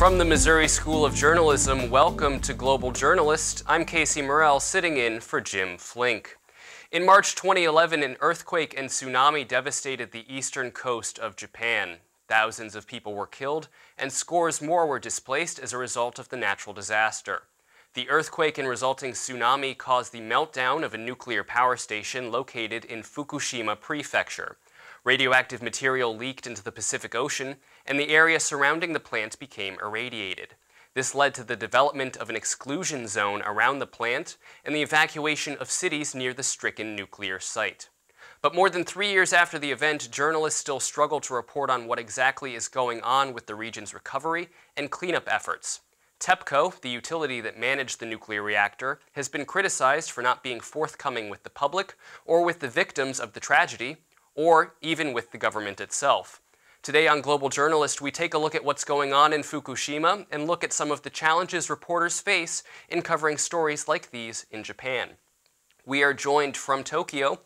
From the Missouri School of Journalism, welcome to Global Journalist. I'm Casey Morrell, sitting in for Jim Flink. In March 2011, an earthquake and tsunami devastated the eastern coast of Japan. Thousands of people were killed, and scores more were displaced as a result of the natural disaster. The earthquake and resulting tsunami caused the meltdown of a nuclear power station located in Fukushima Prefecture. Radioactive material leaked into the Pacific Ocean, and the area surrounding the plant became irradiated. This led to the development of an exclusion zone around the plant and the evacuation of cities near the stricken nuclear site. But more than 3 years after the event, journalists still struggle to report on what exactly is going on with the region's recovery and cleanup efforts. TEPCO, the utility that managed the nuclear reactor, has been criticized for not being forthcoming with the public or with the victims of the tragedy, or even with the government itself. Today on Global Journalist, we take a look at what's going on in Fukushima and look at some of the challenges reporters face in covering stories like these in Japan. We are joined from Tokyo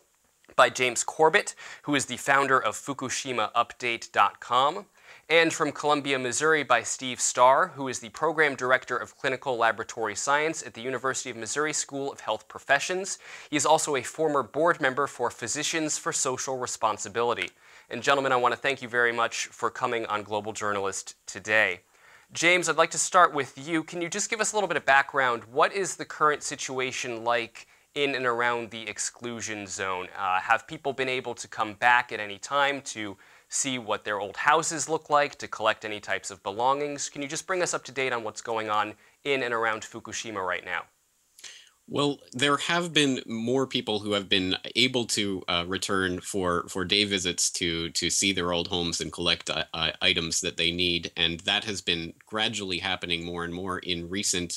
by James Corbett, who is the founder of FukushimaUpdate.com, and from Columbia, Missouri by Steve Starr, who is the Program Director of Clinical Laboratory Science at the University of Missouri School of Health Professions. He is also a former board member for Physicians for Social Responsibility. And gentlemen, I want to thank you very much for coming on Global Journalist today. James, I'd like to start with you. Can you just give us a little bit of background? What is the current situation like in and around the exclusion zone? Have people been able to come back at any time to see what their old houses look like, to collect any types of belongings? Can you just bring us up to date on what's going on in and around Fukushima right now? Well, there have been more people who have been able to return for day visits to see their old homes and collect items that they need, and that has been gradually happening more and more in recent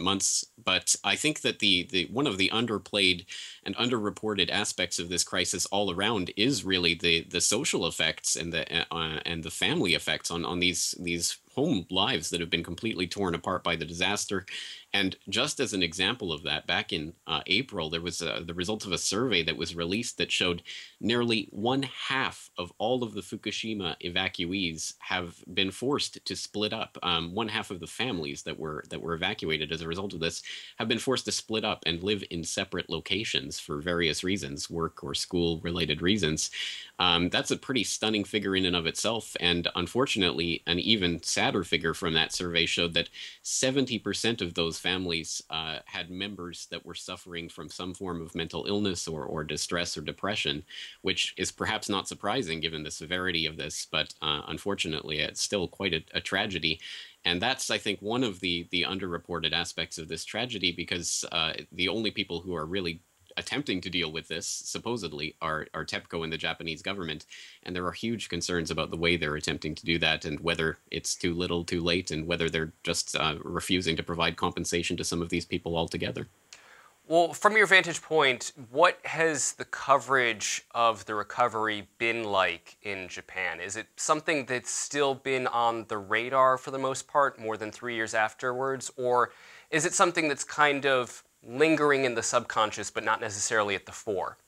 months. But I think that the one of the underplayed and underreported aspects of this crisis all around is really the social effects and the family effects on these home lives that have been completely torn apart by the disaster. And just as an example of that, back in April, there was the result of a survey that was released that showed nearly 1/2 of all of the Fukushima evacuees have been forced to split up. 1/2 of the families that were evacuated as a result of this have been forced to split up and live in separate locations for various reasons, work or school related reasons. That's a pretty stunning figure in and of itself. And unfortunately, an even sadder figure from that survey showed that 70% of those families had members that were suffering from some form of mental illness or distress or depression, which is perhaps not surprising given the severity of this, but unfortunately, it's still quite a tragedy. And that's, I think, one of the underreported aspects of this tragedy, because the only people who are really attempting to deal with this, supposedly, are TEPCO and the Japanese government. And there are huge concerns about the way they're attempting to do that and whether it's too little, too late, and whether they're just refusing to provide compensation to some of these people altogether. Well, from your vantage point, what has the coverage of the recovery been like in Japan? Is it something that's still been on the radar for the most part, more than 3 years afterwards? Or is it something that's kind of lingering in the subconscious, but not necessarily at the fore?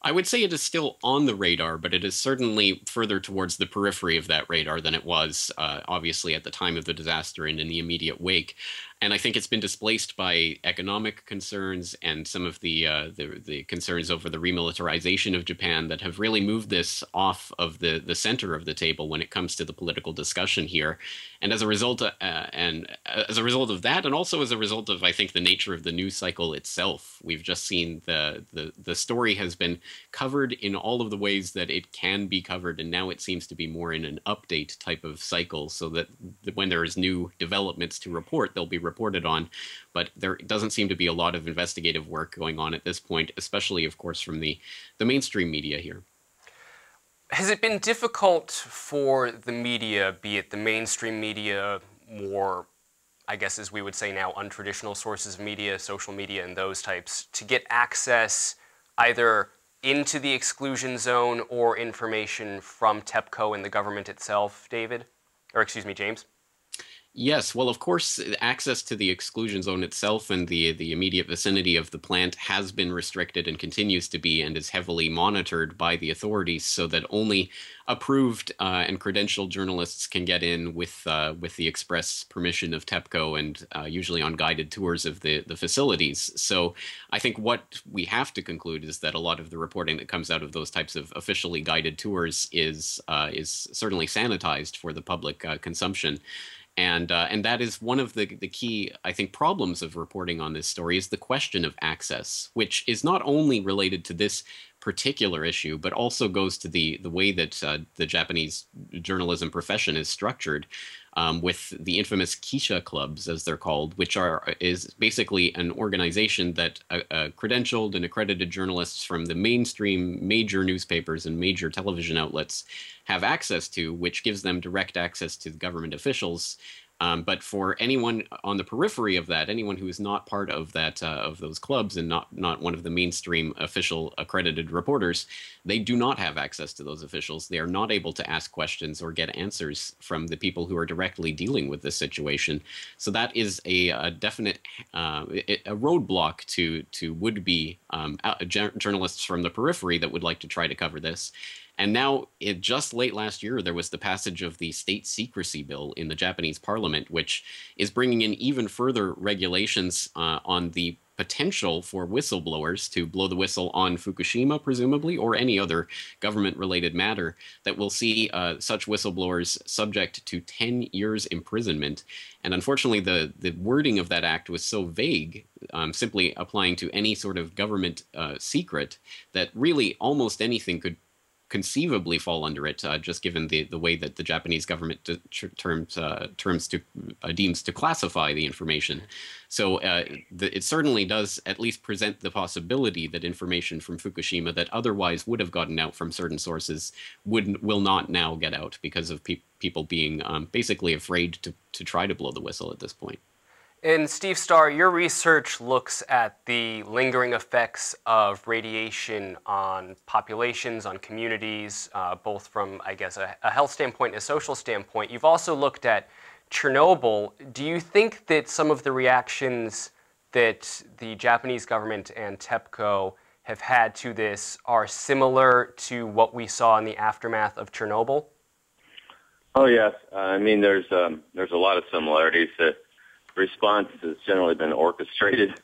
I would say it is still on the radar, but it is certainly further towards the periphery of that radar than it was, obviously, at the time of the disaster and in the immediate wake. And I think it's been displaced by economic concerns and some of the concerns over the remilitarization of Japan that have really moved this off of the center of the table when it comes to the political discussion here. And as a result of that, and also as a result of, I think, the nature of the news cycle itself, we've just seen the story has been covered in all of the ways that it can be covered, and now it seems to be more in an update type of cycle, so that when there is new developments to report, they'll be reported on. But there doesn't seem to be a lot of investigative work going on at this point, especially, of course, from the mainstream media here. Has it been difficult for the media, be it the mainstream media or, I guess as we would say now, untraditional sources of media, social media and those types, to get access either into the exclusion zone or information from TEPCO and the government itself, David? Or excuse me, James? Yes, well, of course, access to the exclusion zone itself and the immediate vicinity of the plant has been restricted and continues to be, and is heavily monitored by the authorities, so that only approved and credentialed journalists can get in with the express permission of TEPCO, and usually on guided tours of the facilities. So I think what we have to conclude is that a lot of the reporting that comes out of those types of officially guided tours is certainly sanitized for the public consumption. And that is one of the key, I think, problems of reporting on this story is the question of access, which is not only related to this particular issue, but also goes to the way that the Japanese journalism profession is structured, with the infamous Kisha clubs, as they're called, which is basically an organization that credentialed and accredited journalists from the mainstream major newspapers and major television outlets have access to, which gives them direct access to the government officials. But for anyone on the periphery of that, anyone who is not part of that of those clubs and not one of the mainstream official accredited reporters, they do not have access to those officials. They are not able to ask questions or get answers from the people who are directly dealing with this situation. So that is a definite a roadblock to would-be journalists from the periphery that would like to try to cover this. And now, just late last year, there was the passage of the state secrecy bill in the Japanese parliament, which is bringing in even further regulations on the potential for whistleblowers to blow the whistle on Fukushima, presumably, or any other government-related matter, that will see such whistleblowers subject to 10 years imprisonment. And unfortunately, the wording of that act was so vague, simply applying to any sort of government secret, that really almost anything could conceivably fall under it, just given the way that the Japanese government deems to classify the information. So it certainly does at least present the possibility that information from Fukushima that otherwise would have gotten out from certain sources will not now get out because of people being basically afraid to try to blow the whistle at this point. And Steve Starr, your research looks at the lingering effects of radiation on populations, on communities, both from, I guess, a health standpoint and a social standpoint. You've also looked at Chernobyl. Do you think that some of the reactions that the Japanese government and TEPCO have had to this are similar to what we saw in the aftermath of Chernobyl? Oh, yes. I mean, there's a lot of similarities. Response has generally been orchestrated.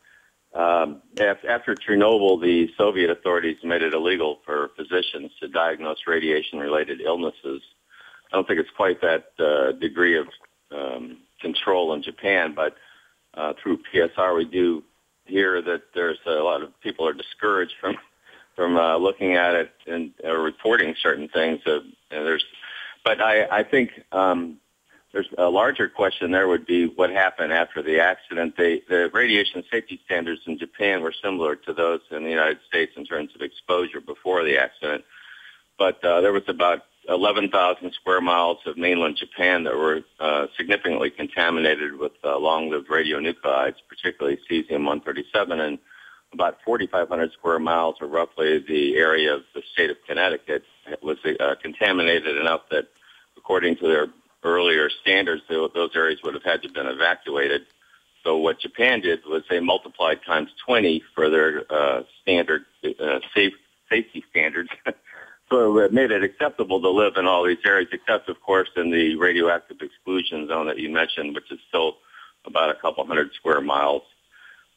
After Chernobyl, the Soviet authorities made it illegal for physicians to diagnose radiation-related illnesses. I don't think it's quite that degree of control in Japan, but through PSR we do hear that there's a lot of people are discouraged from looking at it and reporting certain things. But I think there's a larger question there would be what happened after the accident. The radiation safety standards in Japan were similar to those in the United States in terms of exposure before the accident. But there was about 11,000 square miles of mainland Japan that were significantly contaminated with long-lived radionuclides, particularly cesium-137, and about 4,500 square miles, or roughly the area of the state of Connecticut, was contaminated enough that, according to their earlier standards, those areas would have had to have been evacuated. So what Japan did was they multiplied times 20 for their standard safety standards. So it made it acceptable to live in all these areas, except, of course, in the radioactive exclusion zone that you mentioned, which is still about a couple hundred square miles.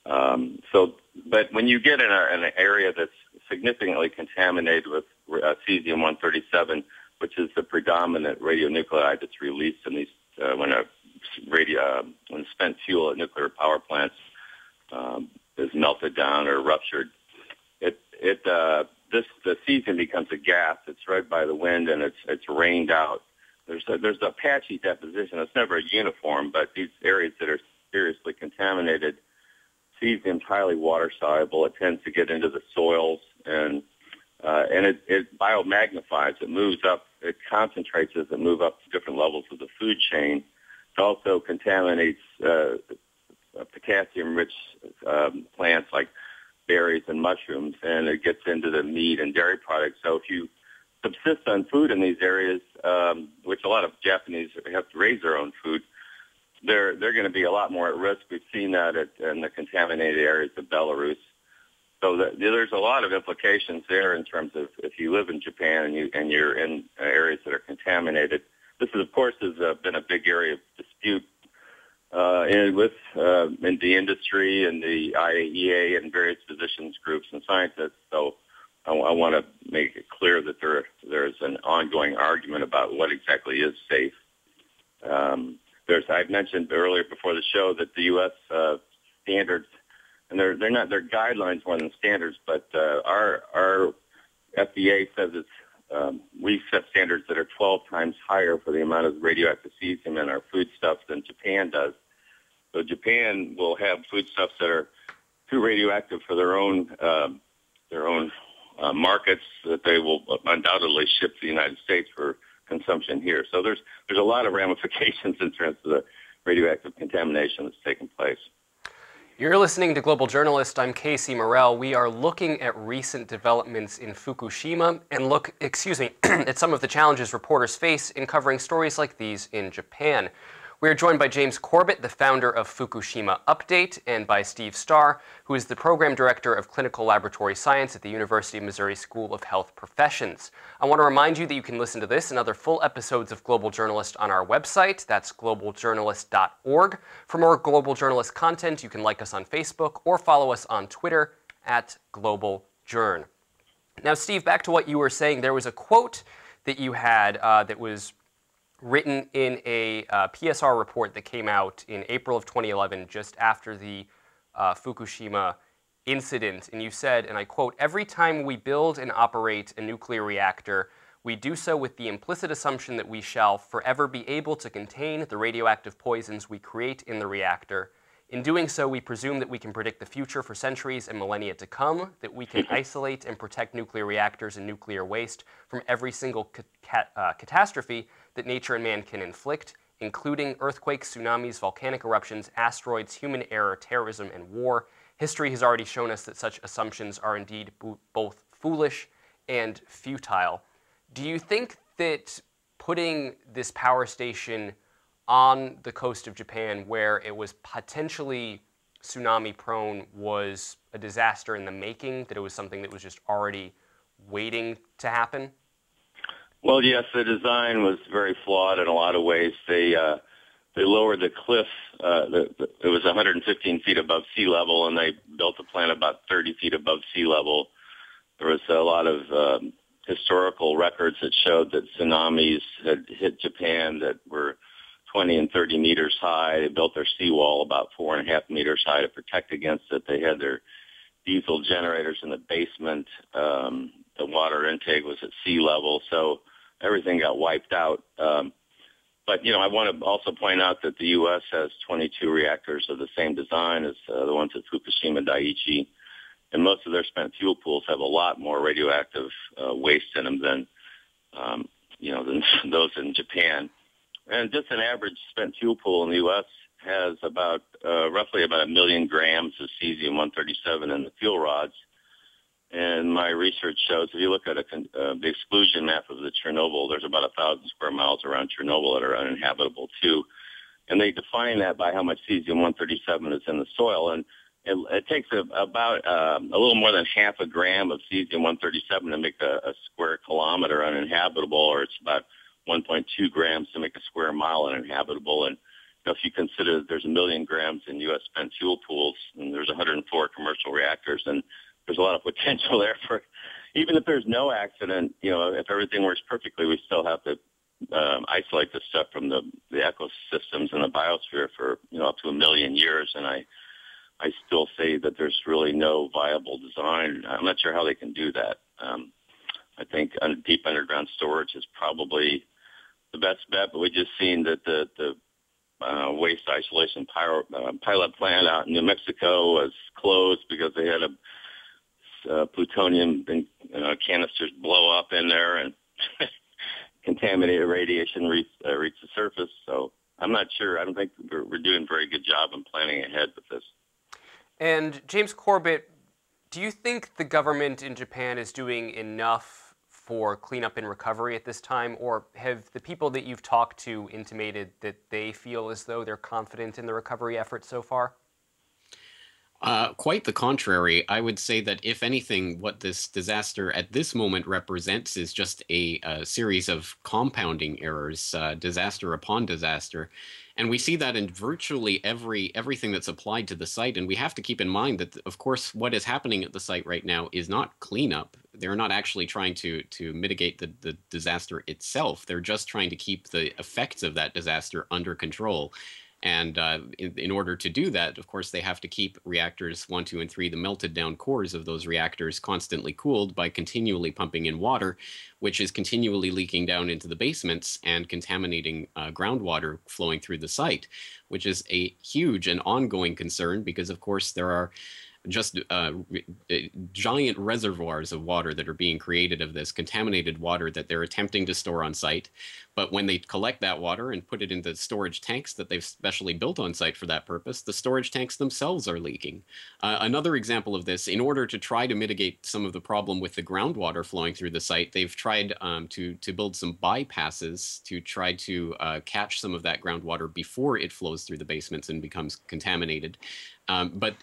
But when you get in an area that's significantly contaminated with cesium-137, which is the predominant radionuclide that's released in these when spent fuel at nuclear power plants is melted down or ruptured, the cesium becomes a gas. It's spread by the wind and it's rained out. There's a patchy deposition. It's never uniform, but these areas that are seriously contaminated, cesium's highly water soluble. It tends to get into the soils and it biomagnifies. It moves up. It concentrates as it moves up to different levels of the food chain. It also contaminates potassium-rich plants like berries and mushrooms, and it gets into the meat and dairy products. So if you subsist on food in these areas, which a lot of Japanese have to raise their own food, they're going to be a lot more at risk. We've seen that in the contaminated areas of Belarus. So there's a lot of implications there in terms of if you live in Japan and you're in areas that are contaminated. This is, of course, has been a big area of dispute in the industry and the IAEA and various physicians groups and scientists. So I want to make it clear that there's an ongoing argument about what exactly is safe. I've mentioned earlier before the show that the U.S. Standards, and they're guidelines more than standards, but our FDA says we set standards that are 12 times higher for the amount of radioactive cesium in our foodstuffs than Japan does. So Japan will have foodstuffs that are too radioactive for their own markets that they will undoubtedly ship to the United States for consumption here. So there's a lot of ramifications in terms of the radioactive contamination that's taking place. You're listening to Global Journalist. I'm Casey Morell. We are looking at recent developments in Fukushima and at some of the challenges reporters face in covering stories like these in Japan. We are joined by James Corbett, the founder of Fukushima Update, and by Steve Starr, who is the Program Director of Clinical Laboratory Science at the University of Missouri School of Health Professions. I want to remind you that you can listen to this and other full episodes of Global Journalist on our website. That's globaljournalist.org. For more Global Journalist content, you can like us on Facebook or follow us on Twitter at globaljourn. Now, Steve, back to what you were saying. There was a quote that you had that was written in a PSR report that came out in April of 2011, just after the Fukushima incident. And you said, and I quote, "Every time we build and operate a nuclear reactor, we do so with the implicit assumption that we shall forever be able to contain the radioactive poisons we create in the reactor. In doing so, we presume that we can predict the future for centuries and millennia to come, that we can isolate and protect nuclear reactors and nuclear waste from every single catastrophe that nature and man can inflict, including earthquakes, tsunamis, volcanic eruptions, asteroids, human error, terrorism, and war. History has already shown us that such assumptions are indeed both foolish and futile." Do you think that putting this power station on the coast of Japan, where it was potentially tsunami prone, was a disaster in the making, that it was something that was just already waiting to happen? Well, yes, the design was very flawed in a lot of ways. They lowered the cliff. It was 115 feet above sea level, and they built the plant about 30 feet above sea level. There was a lot of historical records that showed that tsunamis had hit Japan that were 20 and 30 meters high. They built their seawall about 4.5 meters high to protect against it. They had their diesel generators in the basement. The water intake was at sea level, so everything got wiped out. But, I want to also point out that the U.S. has 22 reactors of the same design as the ones at Fukushima Daiichi, and most of their spent fuel pools have a lot more radioactive waste in them than those in Japan. And just an average spent fuel pool in the U.S. has about roughly about 1 million grams of cesium-137 in the fuel rods. And my research shows, if you look at the exclusion map of the Chernobyl, there's about 1,000 square miles around Chernobyl that are uninhabitable too. And they define that by how much cesium-137 is in the soil. And it takes about a little more than half a gram of cesium-137 to make a square kilometer uninhabitable, or it's about 1.2 grams to make a square mile uninhabitable. And if you consider that there's 1 million grams in U.S. spent fuel pools, and there's 104 commercial reactors, and there's a lot of potential there for, even if there's no accident, if everything works perfectly, we still have to isolate this stuff from the ecosystems and the biosphere for, up to 1 million years. And I still say that there's really no viable design. I'm not sure how they can do that. I think deep underground storage is probably the best bet, but we just seen that the waste isolation pilot plant out in New Mexico was closed because they had plutonium canisters blow up in there, and contaminated radiation reached the surface. So I'm not sure. I don't think we're doing a very good job in planning ahead with this. And James Corbett, do you think the government in Japan is doing enough for cleanup and recovery at this time, or have the people that you've talked to intimated that they feel as though they're confident in the recovery effort so far? Quite the contrary. I would say that, if anything, what this disaster at this moment represents is just a series of compounding errors, disaster upon disaster. And we see that in virtually everything that's applied to the site. And we have to keep in mind that, of course, what is happening at the site right now is not cleanup. They're not actually trying to mitigate the disaster itself. They're just trying to keep the effects of that disaster under control. And in order to do that, of course, they have to keep reactors 1, 2, and 3, the melted down cores of those reactors, constantly cooled by continually pumping in water, which is continually leaking down into the basements and contaminating groundwater flowing through the site, which is a huge and ongoing concern because, of course, there are just giant reservoirs of water that are being created of this contaminated water that they're attempting to store on site. But when they collect that water and put it into storage tanks that they've specially built on site for that purpose, the storage tanks themselves are leaking. Another example of this, in order to try to mitigate some of the problem with the groundwater flowing through the site, they've tried to build some bypasses to try to catch some of that groundwater before it flows through the basements and becomes contaminated. But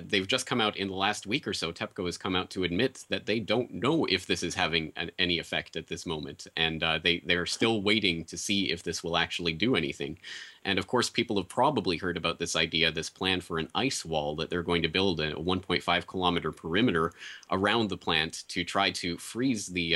they've just come out in the last week or so, TEPCO has come out to admit that they don't know if this is having any effect at this moment. And they're still waiting to see if this will actually do anything. And of course, people have probably heard about this idea, this plan for an ice wall that they're going to build, a 1.5-kilometer perimeter around the plant to try to freeze the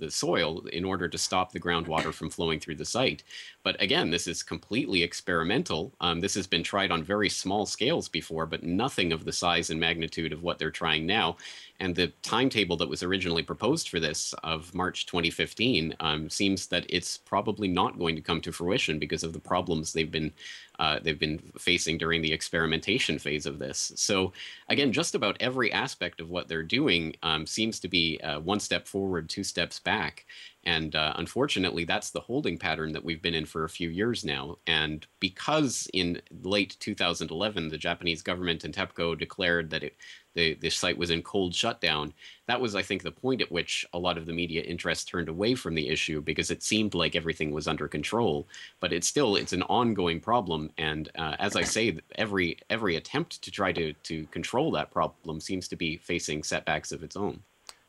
soil in order to stop the groundwater from flowing through the site. But again, this is completely experimental. This has been tried on very small scales before, but nothing of the size and magnitude of what they're trying now. And the timetable that was originally proposed for this of March 2015 seems that it's probably not going to come to fruition because of the problems they've been facing during the experimentation phase of this. So again, just about every aspect of what they're doing seems to be one step forward, two steps back. And unfortunately, that's the holding pattern that we've been in for a few years now. And because in late 2011, the Japanese government and TEPCO declared that the site was in cold shutdown, that was, I think, the point at which a lot of the media interest turned away from the issue because it seemed like everything was under control. But it's an ongoing problem. And as I say, every attempt to try to control that problem seems to be facing setbacks of its own.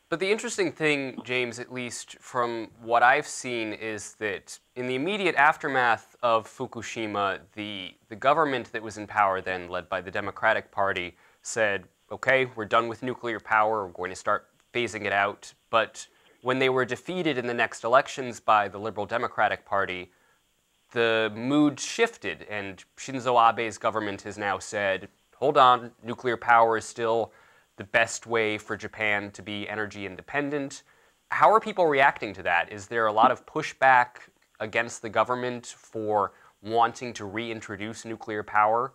But the interesting thing, James, at least from what I've seen, is that in the immediate aftermath of Fukushima, the government that was in power then, led by the Democratic Party, said, okay, we're done with nuclear power, we're going to start phasing it out. But when they were defeated in the next elections by the Liberal Democratic Party, the mood shifted, and Shinzo Abe's government has now said, hold on, nuclear power is still the best way for Japan to be energy independent. How are people reacting to that? Is there a lot of pushback against the government for wanting to reintroduce nuclear power?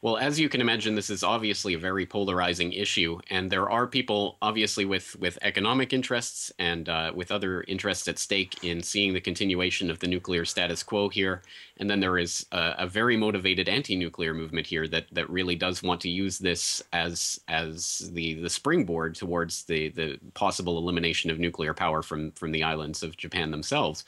Well, as you can imagine, this is obviously a very polarizing issue, and there are people obviously with economic interests and with other interests at stake in seeing the continuation of the nuclear status quo here. And then there is a very motivated anti-nuclear movement here that really does want to use this as the springboard towards the possible elimination of nuclear power from the islands of Japan themselves.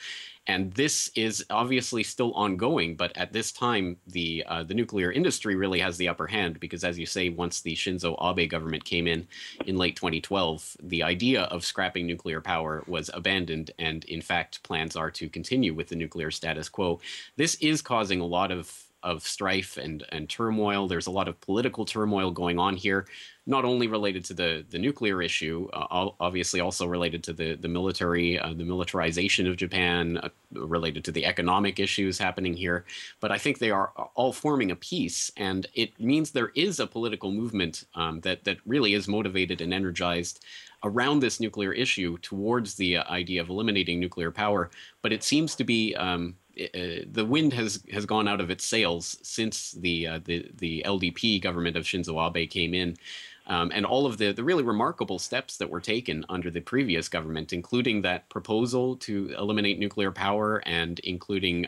And this is obviously still ongoing, but at this time, the nuclear industry really has the upper hand because, as you say, once the Shinzo Abe government came in late 2012, the idea of scrapping nuclear power was abandoned, and in fact, plans are to continue with the nuclear status quo. This is causing a lot of strife and turmoil. There's a lot of political turmoil going on here, not only related to the nuclear issue, obviously also related to the military, the militarization of Japan, related to the economic issues happening here. But I think they are all forming a piece, and it means there is a political movement that really is motivated and energized around this nuclear issue towards the idea of eliminating nuclear power. But it seems to be the wind has gone out of its sails since the LDP government of Shinzo Abe came in. And all of the really remarkable steps that were taken under the previous government, including that proposal to eliminate nuclear power, and including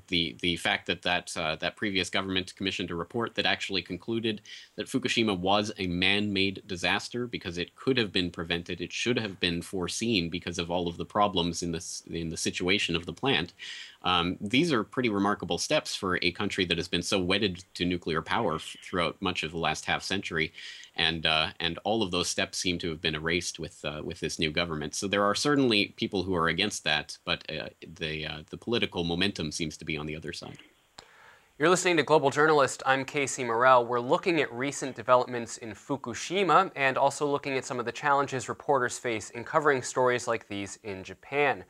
the fact that that previous government commissioned a report that actually concluded that Fukushima was a man-made disaster because it could have been prevented, it should have been foreseen because of all of the problems in the situation of the plant. These are pretty remarkable steps for a country that has been so wedded to nuclear power throughout much of the last half century, and all of those steps seem to have been erased with this new government. So there are certainly people who are against that, but the political momentum seems to be on the other side. You're listening to Global Journalist. I'm Casey Morell. We're looking at recent developments in Fukushima and also looking at some of the challenges reporters face in covering stories like these in Japan.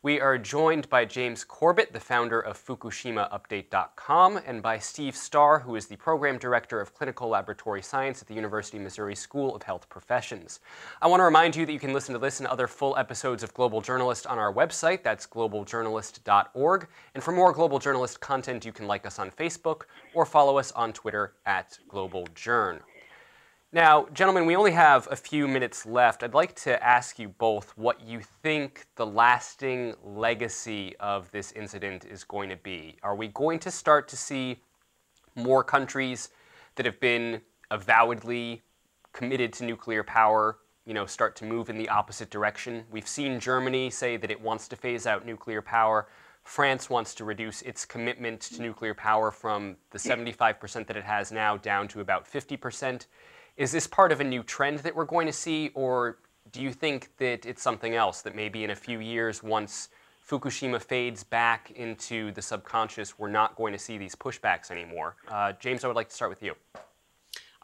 We are joined by James Corbett, the founder of FukushimaUpdate.com, and by Steve Starr, who is the Program Director of Clinical Laboratory Science at the University of Missouri School of Health Professions. I want to remind you that you can listen to this and other full episodes of Global Journalist on our website. That's globaljournalist.org. And for more Global Journalist content, you can like us on Facebook or follow us on Twitter at GlobalJourn. Now, gentlemen, we only have a few minutes left. I'd like to ask you both what you think the lasting legacy of this incident is going to be. Are we going to start to see more countries that have been avowedly committed to nuclear power, start to move in the opposite direction? We've seen Germany say that it wants to phase out nuclear power. France wants to reduce its commitment to nuclear power from the 75% that it has now down to about 50%. Is this part of a new trend that we're going to see, or do you think that it's something else, that maybe in a few years, once Fukushima fades back into the subconscious, we're not going to see these pushbacks anymore? James, I would like to start with you.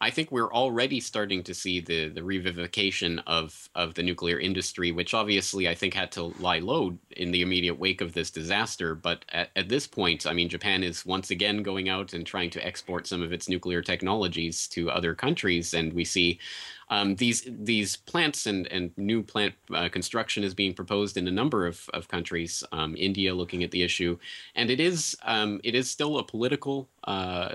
I think we're already starting to see the revivification of the nuclear industry, which obviously I think had to lie low in the immediate wake of this disaster. But at this point, I mean, Japan is once again going out and trying to export some of its nuclear technologies to other countries, and we see these plants and new plant construction is being proposed in a number of countries. India looking at the issue, and it is still a political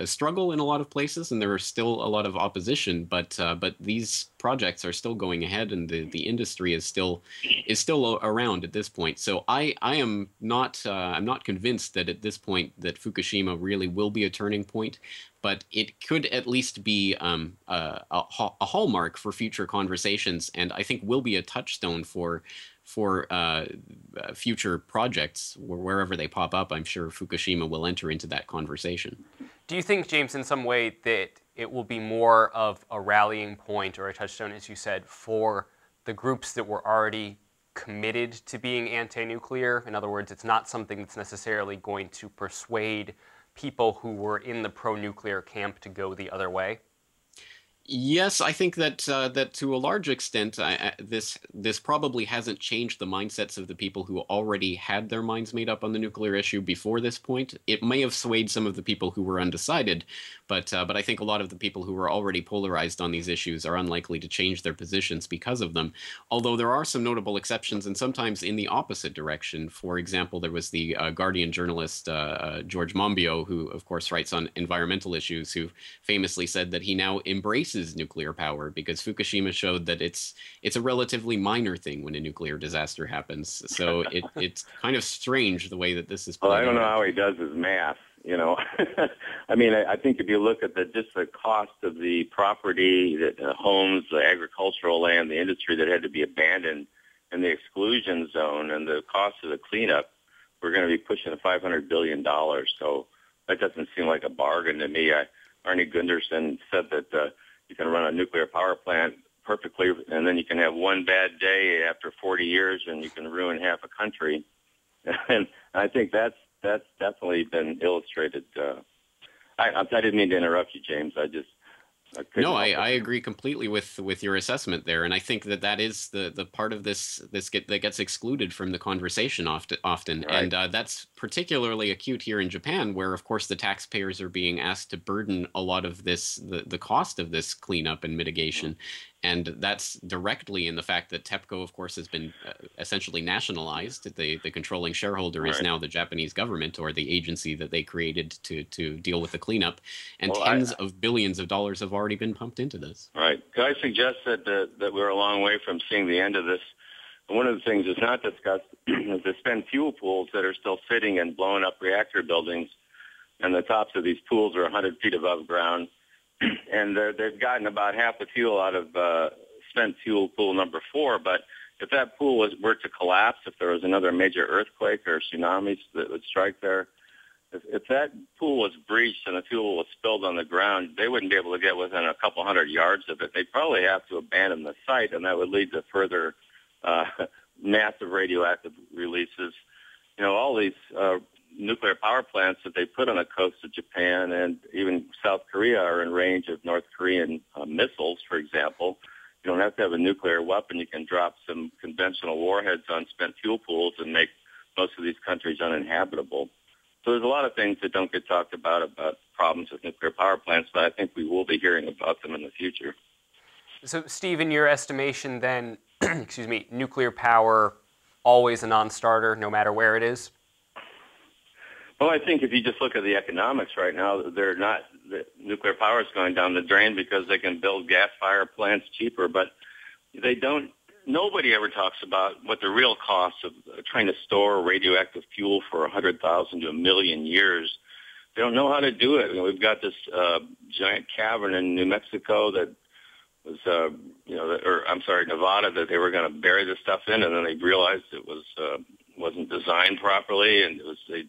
struggle in a lot of places, and there are still a lot of opposition. But these projects are still going ahead, and the industry is still around at this point. So I'm not convinced that at this point that Fukushima really will be a turning point. But it could at least be a hallmark for future conversations, and I think will be a touchstone for future projects wherever they pop up. I'm sure Fukushima will enter into that conversation. Do you think, James, in some way that it will be more of a rallying point or a touchstone, as you said, for the groups that were already committed to being anti-nuclear? In other words, it's not something that's necessarily going to persuade people who were in the pro-nuclear camp to go the other way? Yes, I think that to a large extent, this probably hasn't changed the mindsets of the people who already had their minds made up on the nuclear issue before this point. It may have swayed some of the people who were undecided, but I think a lot of the people who were already polarized on these issues are unlikely to change their positions because of them. Although there are some notable exceptions, and sometimes in the opposite direction. For example, there was the Guardian journalist George Monbiot, who of course writes on environmental issues, who famously said that he now embraces nuclear power because Fukushima showed that it's a relatively minor thing when a nuclear disaster happens. So it's kind of strange the way that this is played out. Well, I don't know how he does his math, I mean, I think if you look at just the cost of the property, the homes, the agricultural land, the industry that had to be abandoned in the exclusion zone, and the cost of the cleanup, we're going to be pushing $500 billion. So that doesn't seem like a bargain to me. Arnie Gundersen said that you can run a nuclear power plant perfectly, and then you can have one bad day after 40 years, and you can ruin half a country. And I think that's definitely been illustrated. I didn't mean to interrupt you, James. No, I agree completely with your assessment there, and I think that is the part of this that gets excluded from the conversation often, right. And that's particularly acute here in Japan, where of course the taxpayers are being asked to burden a lot of the cost of this cleanup and mitigation. And that's directly in the fact that TEPCO, of course, has been essentially nationalized. The controlling shareholder is now the Japanese government, or the agency that they created to deal with the cleanup. And tens of billions of dollars have already been pumped into this. Right. Could I suggest that we're a long way from seeing the end of this? One of the things that's not discussed is the spent fuel pools that are still sitting in blown up reactor buildings, and the tops of these pools are 100 feet above ground, and they've gotten about half the fuel out of spent fuel pool number 4. But if that pool were to collapse, if there was another major earthquake or tsunamis that would strike there, if that pool was breached and the fuel was spilled on the ground, they wouldn't be able to get within a couple hundred yards of it. They'd probably have to abandon the site, and that would lead to further massive radioactive releases. You know, all these nuclear power plants that they put on the coast of Japan and even South Korea are in range of North Korean missiles, for example. You don't have to have a nuclear weapon. You can drop some conventional warheads on spent fuel pools and make most of these countries uninhabitable. So there's a lot of things that don't get talked about problems with nuclear power plants, but I think we will be hearing about them in the future. So, Steve, in your estimation then, excuse me, nuclear power always a non-starter no matter where it is? Well, I think if you just look at the economics right now, nuclear power is going down the drain because they can build gas-fired plants cheaper, but nobody ever talks about what the real cost of trying to store radioactive fuel for 100,000 to 1 million years. They don't know how to do it. We've got this giant cavern in New Mexico that was, Nevada, that they were going to bury the stuff in, and then they realized it wasn't designed properly, and they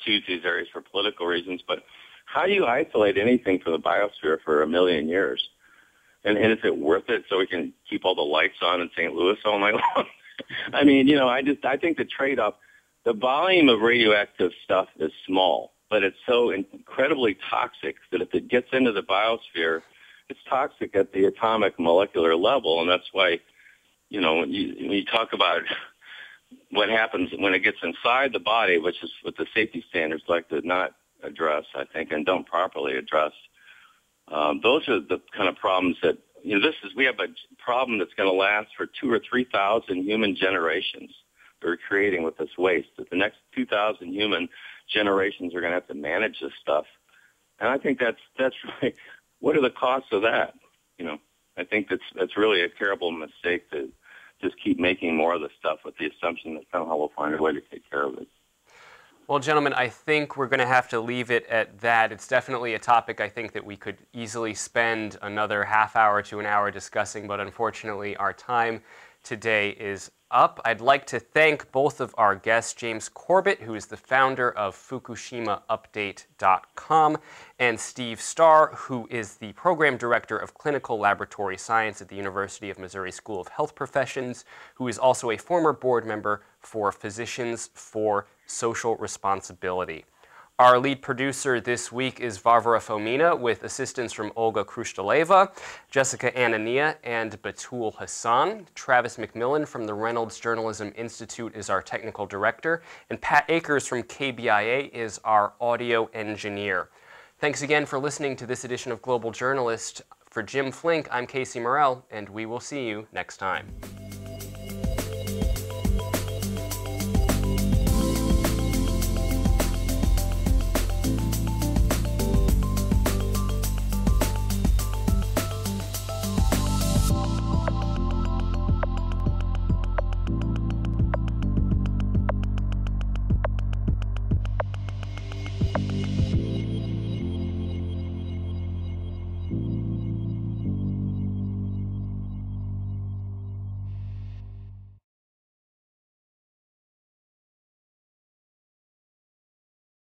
choose these areas for political reasons. But how do you isolate anything from the biosphere for 1 million years? And is it worth it so we can keep all the lights on in St. Louis all night long? I mean, I think the trade-off, the volume of radioactive stuff is small, but it's so incredibly toxic that if it gets into the biosphere, it's toxic at the atomic molecular level. And that's why, when you talk about what happens when it gets inside the body, which is what the safety standards like to not address, I think, and don't properly address, those are the kind of problems that, we have a problem that's going to last for 2,000 or 3,000 human generations that we're creating with this waste. That the next 2,000 human generations are going to have to manage this stuff. And I think that's really, what are the costs of that? I think that's really a terrible mistake to just keep making more of the stuff with the assumption that somehow we'll find a way to take care of it. Well, gentlemen, I think we're going to have to leave it at that. It's definitely a topic I think that we could easily spend another half hour to an hour discussing, but unfortunately our time today is up. I'd like to thank both of our guests, James Corbett, who is the founder of FukushimaUpdate.com, and Steve Starr, who is the Program Director of Clinical Laboratory Science at the University of Missouri School of Health Professions, who is also a former board member for Physicians for Social Responsibility. Our lead producer this week is Varvara Fomina, with assistance from Olga Krustaleva, Jessica Anania, and Batul Hassan. Travis McMillan from the Reynolds Journalism Institute is our technical director, and Pat Akers from KBIA is our audio engineer. Thanks again for listening to this edition of Global Journalist. For Jim Flink, I'm Casey Morell, and we will see you next time.